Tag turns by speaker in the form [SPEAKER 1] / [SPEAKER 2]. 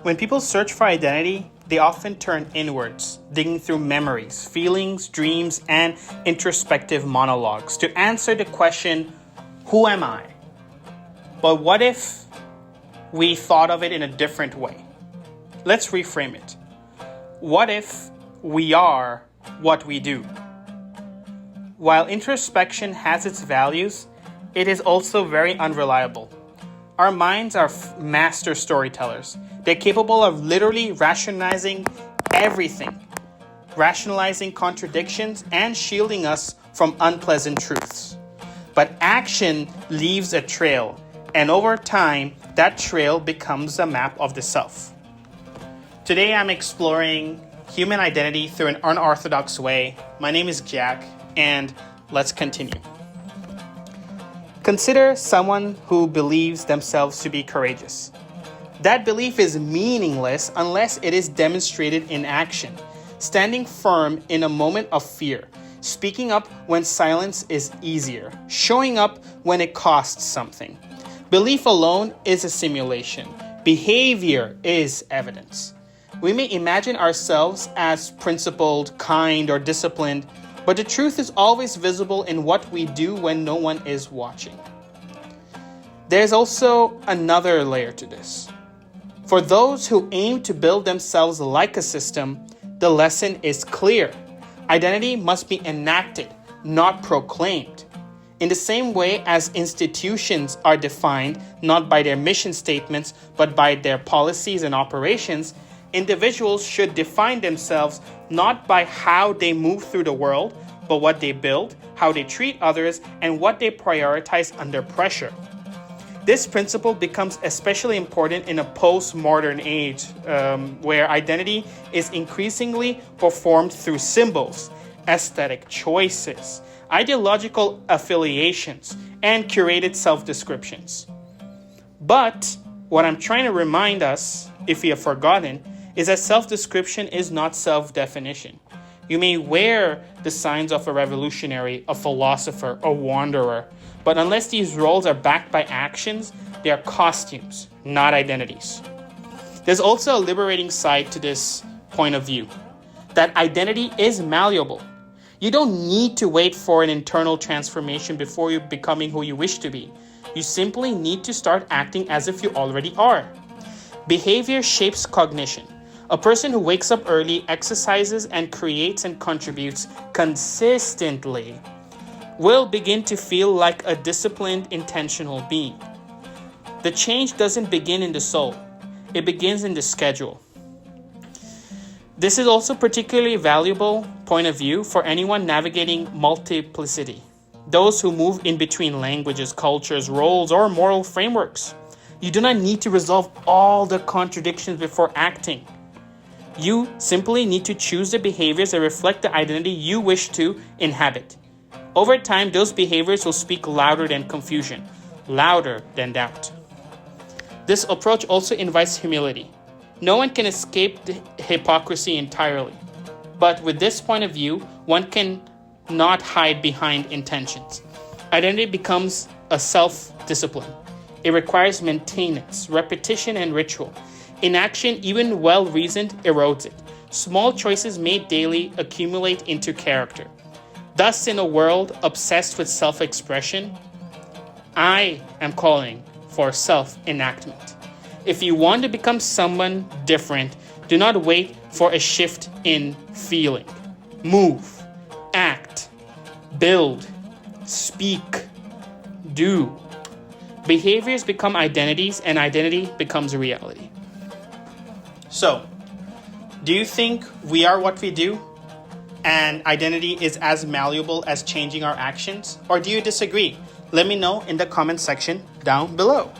[SPEAKER 1] When people search for identity, they often turn inwards, digging through memories, feelings, dreams, and introspective monologues to answer the question, who am I? But what if we thought of it in a different way? Let's reframe it. What if we are what we do? While introspection has its values, it is also very unreliable. Our minds are master storytellers. They're capable of literally rationalizing everything, rationalizing contradictions, and shielding us from unpleasant truths. But action leaves a trail, and over time, that trail becomes a map of the self. Today, I'm exploring human identity through an unorthodox way. My name is Jack, and let's continue. Consider someone who believes themselves to be courageous. That belief is meaningless unless it is demonstrated in action. Standing firm in a moment of fear, speaking up when silence is easier, showing up when it costs something. Belief alone is a simulation. Behavior is evidence. We may imagine ourselves as principled, kind, or disciplined, but the truth is always visible in what we do when no one is watching. There's also another layer to this. For those who aim to build themselves like a system, the lesson is clear. Identity must be enacted, not proclaimed. In the same way as institutions are defined not by their mission statements, but by their policies and operations, individuals should define themselves not by how they move through the world, but what they build, how they treat others, and what they prioritize under pressure. This principle becomes especially important in a post-modern age where identity is increasingly performed through symbols, aesthetic choices, ideological affiliations, and curated self-descriptions. But what I'm trying to remind us, if we have forgotten, is that self-description is not self-definition. You may wear the signs of a revolutionary, a philosopher, a wanderer, but unless these roles are backed by actions, they are costumes, not identities. There's also a liberating side to this point of view, that identity is malleable. You don't need to wait for an internal transformation before you're becoming who you wish to be. You simply need to start acting as if you already are. Behavior shapes cognition. A person who wakes up early, exercises, and creates and contributes consistently will begin to feel like a disciplined, intentional being. The change doesn't begin in the soul. It begins in the schedule. This is also particularly valuable point of view for anyone navigating multiplicity. Those who move in between languages, cultures, roles, or moral frameworks. You do not need to resolve all the contradictions before acting. You simply need to choose the behaviors that reflect the identity you wish to inhabit. Over time, those behaviors will speak louder than confusion, louder than doubt. This approach also invites humility. No one can escape the hypocrisy entirely. But with this point of view, one can not hide behind intentions. Identity becomes a self-discipline. It requires maintenance, repetition, and ritual. Inaction, even well-reasoned, erodes it. Small choices made daily accumulate into character. Thus, in a world obsessed with self-expression, I am calling for self-enactment. If you want to become someone different, do not wait for a shift in feeling. Move, act, build, speak, do. Behaviors become identities, and identity becomes reality. So, do you think we are what we do? And identity is as malleable as changing our actions? Or do you disagree? Let me know in the comment section down below.